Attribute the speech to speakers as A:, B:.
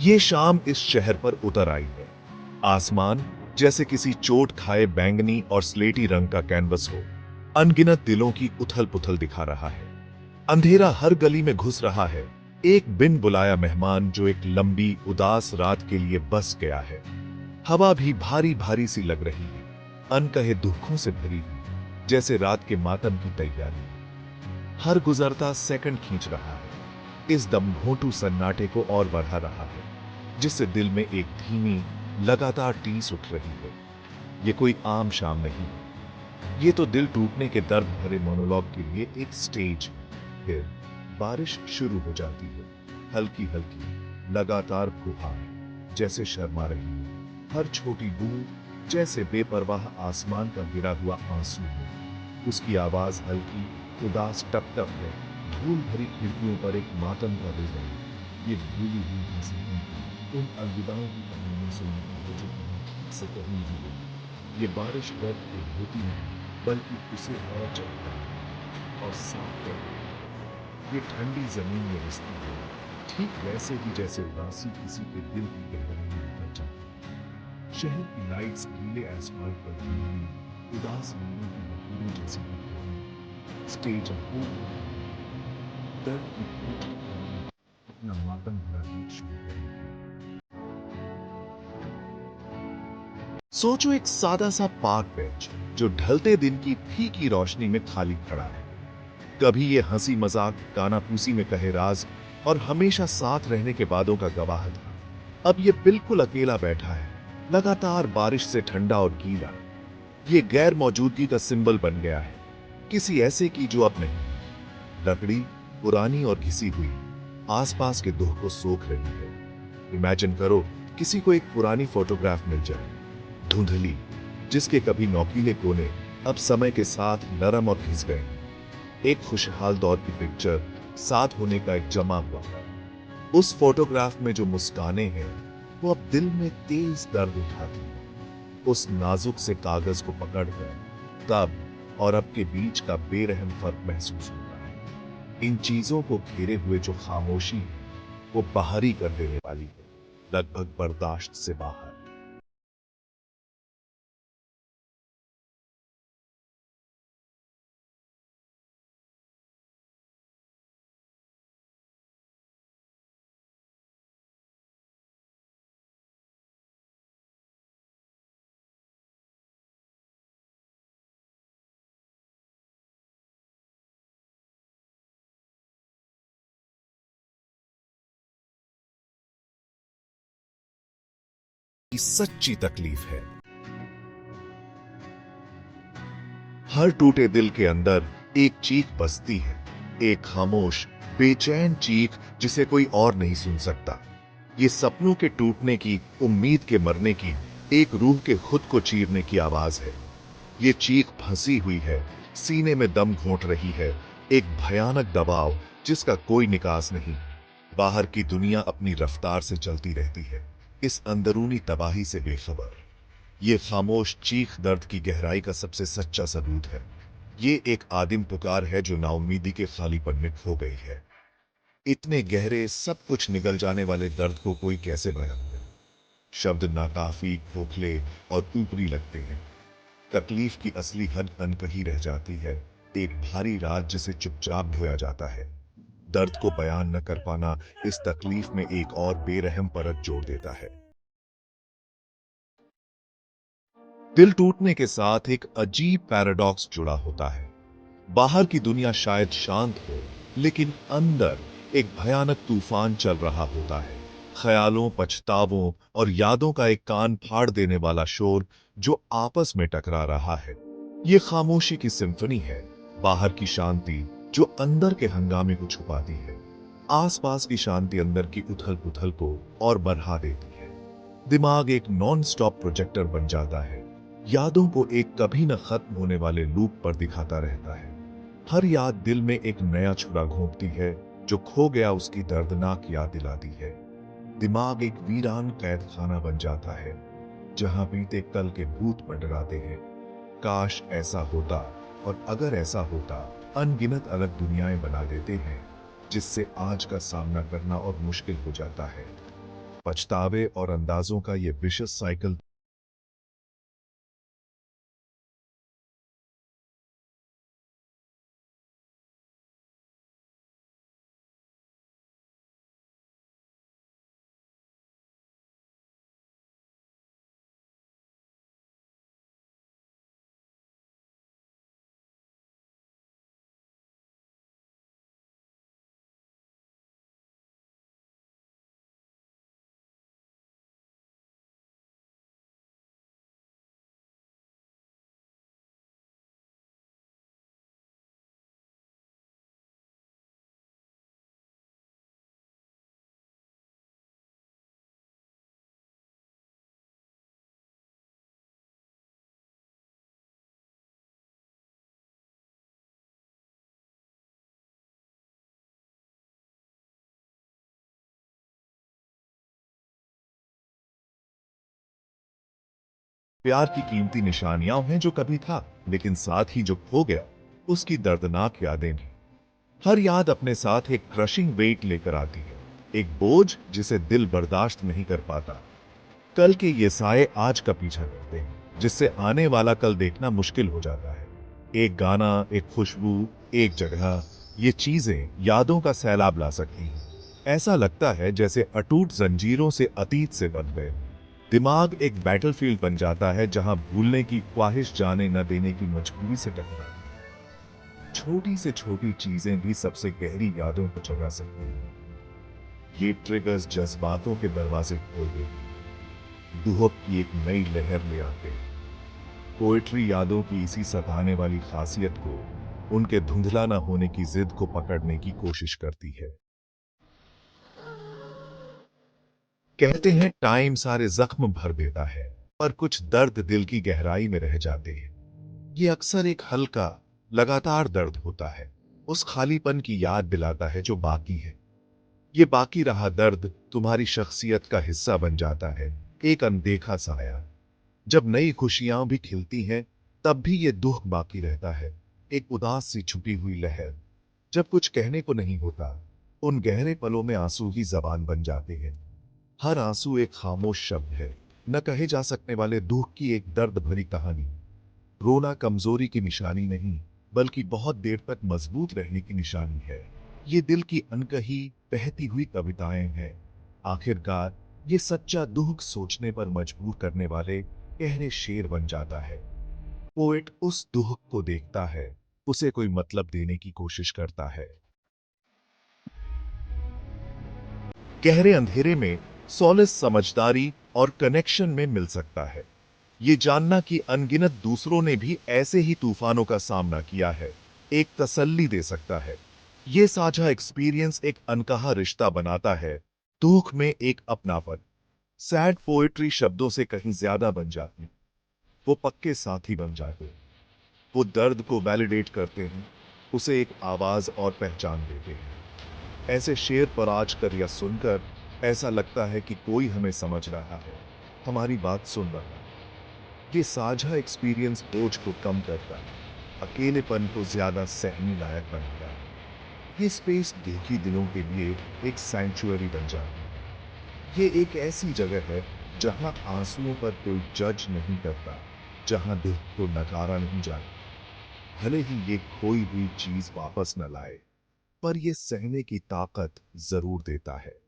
A: ये शाम इस शहर पर उतर आई है। आसमान जैसे किसी चोट खाए बैंगनी और स्लेटी रंग का कैनवस हो, अनगिनत दिलों की उथल पुथल दिखा रहा है। अंधेरा हर गली में घुस रहा है, एक बिन बुलाया मेहमान जो एक लंबी उदास रात के लिए बस गया है। हवा भी भारी भारी सी लग रही है, अनकहे दुखों से भरी हुई, जैसे रात के मातम की तैयारी। हर गुजरता सेकंड खींच रहा है, इस दम घोंटू सन्नाटे को और बढ़ा रहा है, जिससे दिल में एक धीमी लगातार टीस उठ रही है। ये कोई आम शाम नहीं है, ये तो दिल टूटने के दर्द भरे मोनोलॉग के लिए एक स्टेज है। फिर बारिश शुरू हो जाती है, हल्की हल्की लगातार फुहार जैसे शर्मा रही है। हर छोटी बूंद जैसे बेपरवाह आसमान पर गिरा हुआ आंसू है। उसकी आवाज हल्की उदास टप टप है, धूल भरी खिड़कियों पर एक मातम का रिदम। ये भूली हुई हंसी उन अलविदाओं की कहानी सुनने को जो कहीं से कहीं नहीं हुई। ये बारिश दर्द को धोती नहीं, बल्कि उसे और चढ़ता है और साफ करती है। ये ठंडी जमीन में रिसती है, ठीक वैसे ही जैसे उदासी किसी के दिल की गहराई में उतर जाती है। शहर की लाइट्स गीले एस्फाल्ट पर धीमी उदास नींदों की लकीरें जैसी दिख रही हैं। स्टेज हो दर्द की भूख अपना मातम भरा गीत शुरू करेगी। सोचो एक सादा सा पार्क बेंच जो ढलते दिन की फीकी रोशनी में खाली खड़ा है। कभी ये हंसी मजाक कानाफूसी में कहे राज और हमेशा साथ रहने के वादों का गवाह था। अब ये बिल्कुल अकेला बैठा है, लगातार बारिश से ठंडा और गीला। ये गैर मौजूदगी का सिंबल बन गया है, किसी ऐसे की जो अब नहीं। लकड़ी पुरानी और घिसी हुई आसपास के दुख को सोख रही है। इमेजिन करो किसी को एक पुरानी फोटोग्राफ मिल जाए, धुंधली, जिसके कभी नौकीले कोने अब समय के साथ नरम और घिस गए। एक खुशहाल दौर की पिक्चर, साथ होने का एक जमा हुआ। उस फोटोग्राफ में जो मुस्काने हैं वो अब दिल में तेज दर्द उठाती है। उस नाजुक से कागज को पकड़कर तब और अब के बीच का बेरहम फर्क महसूस होता है। इन चीजों को घेरे हुए जो खामोशी है वो बाहरी कर देने वाली है, लगभग बर्दाश्त से बाहर। सच्ची तकलीफ है। हर टूटे दिल के अंदर एक चीख बसती है, एक खामोश बेचैन चीख जिसे कोई और नहीं सुन सकता। ये सपनों के टूटने की, उम्मीद के मरने की, एक रूह के खुद को चीरने की आवाज है। ये चीख फंसी हुई है, सीने में दम घोंट रही है, एक भयानक दबाव जिसका कोई निकास नहीं। बाहर की दुनिया अपनी रफ्तार से चलती रहती है, इस अंदरूनी तबाही से बेखबर। ये खामोश चीख दर्द की गहराई का सबसे सच्चा सबूत है। ये एक आदिम पुकार है जो नाउम्मीदी के खालीपन में खो गई है। इतने गहरे, सब कुछ निगल जाने वाले दर्द को कोई कैसे बयां करे? शब्द नाकाफी, खोखले और ऊपरी लगते हैं। तकलीफ की असली हद अनकही रह जाती है, एक भारी रात जिसे चुपचाप ढोया जाता है। दर्द को बयान न कर पाना इस तकलीफ में एक और बेरहम परत जोड़ देता है। दिल टूटने के साथ एक अजीब पैराडॉक्स जुड़ा होता है। बाहर की दुनिया शायद शांत हो, लेकिन अंदर एक भयानक तूफान चल रहा होता है। ख्यालों, पछतावों और यादों का एक कान फाड़ देने वाला शोर जो आपस में टकरा रहा है। ये खामोशी की सिम्फनी है, बाहर की शांति जो अंदर के हंगामे को छुपाती है। आसपास की शांति अंदर की उथल पुथल को और बढ़ा देती है। दिमाग एक नॉन स्टॉप प्रोजेक्टर बन जाता है, यादों को एक कभी न खत्म होने वाले लूप पर दिखाता रहता है। हर याद दिल में एक नया छुरा घोंपती है, जो खो गया उसकी दर्दनाक याद दिलाती है। दिमाग एक वीरान कैद खाना बन जाता है, जहां बीते कल के भूत मंडराते हैं। काश ऐसा होता, और अगर ऐसा होता, अनगिनत अलग दुनियाएं बना देते हैं, जिससे आज का सामना करना और मुश्किल हो जाता है। पछतावे और अंदाजों का ये विशेष साइकिल प्यार की कीमती निशानियां हैं जो कभी था, लेकिन साथ ही जो खो गया उसकी दर्दनाक यादें भी। हर याद अपने साथ एक क्रशिंग वेट लेकर आती है, एक बोझ जिसे दिल बर्दाश्त नहीं कर पाता। कल के ये साए आज का पीछा करते हैं, जिससे आने वाला कल देखना मुश्किल हो जाता है। एक गाना, एक खुशबू, एक जगह, ये चीजें यादों का सैलाब ला सकती हैं। ऐसा लगता है जैसे अटूट जंजीरों से अतीत से बंध गए। दिमाग एक बैटलफील्ड बन जाता है जहां भूलने की ख्वाहिश जाने न देने की मजबूरी से टकराती है। छोटी से छोटी चीजें भी सबसे गहरी यादों को जगा सकती हैं। ये ट्रिगर्स जज्बातों के दरवाजे खोल देती हैं, दुहक की एक नई लहर ले आते हैं। पोएट्री यादों की इसी सताने वाली खासियत को, उनके धुंधला न होने की जिद को पकड़ने की कोशिश करती है। कहते हैं टाइम सारे जख्म भर देता है, पर कुछ दर्द दिल की गहराई में रह जाते हैं। ये अक्सर एक हल्का, लगातार दर्द होता है, उस खालीपन की याद दिलाता है जो बाकी है। ये बाकी रहा दर्द तुम्हारी शख्सियत का हिस्सा बन जाता है, एक अनदेखा साया। जब नई खुशियां भी खिलती हैं, तब भी ये दुख बाकी रहता है, एक उदास सी छुपी हुई लहर। जब कुछ कहने को नहीं होता, उन गहरे पलों में आंसू ही जबान बन जाते हैं। हर आंसू एक खामोश शब्द है, न कहे जा सकने वाले दुख की एक दर्द भरी कहानी। रोना कमजोरी की निशानी नहीं, बल्कि बहुत देर तक मजबूत रहने की निशानी है। ये दिल की अनकही, बहती हुई कविताएं हैं। आखिरकार ये सच्चा दुख सोचने पर मजबूर करने वाले गहरे शेर बन जाता है। पोएट उस दुख को देखता है, उसे कोई मतलब देने की कोशिश करता है। गहरे अंधेरे में सॉलिस समझदारी और कनेक्शन में मिल सकता है। ये जानना कि अनगिनत दूसरों ने भी ऐसे ही तूफानों का सामना किया है, एक तसल्ली दे सकता है। ये साझा एक्सपीरियंस एक अनकहा रिश्ता बनाता है, दुख में एक अपनापन। सैड पोएट्री शब्दों से कहीं ज्यादा बन जाती, वो पक्के साथी बन जाते। वो दर्द को वैलिडेट करते हैं, उसे एक आवाज और पहचान देते हैं। ऐसे शेर पर आज कर या सुनकर ऐसा लगता है कि कोई हमें समझ रहा है, हमारी बात सुन रहा है। ये साझा एक्सपीरियंस बोझ को कम करता है, अकेलेपन को ज्यादा सहने लायक बनाता है। ये स्पेस दुखी दिलों के लिए एक सैंक्चुअरी बन जाती है। ये एक ऐसी जगह है जहां आंसुओं पर कोई जज नहीं करता, जहां दुख को नकारा नहीं जाता। भले ही ये खोई हुई चीज वापस न लाए, पर ये सहने की ताकत जरूर देता है।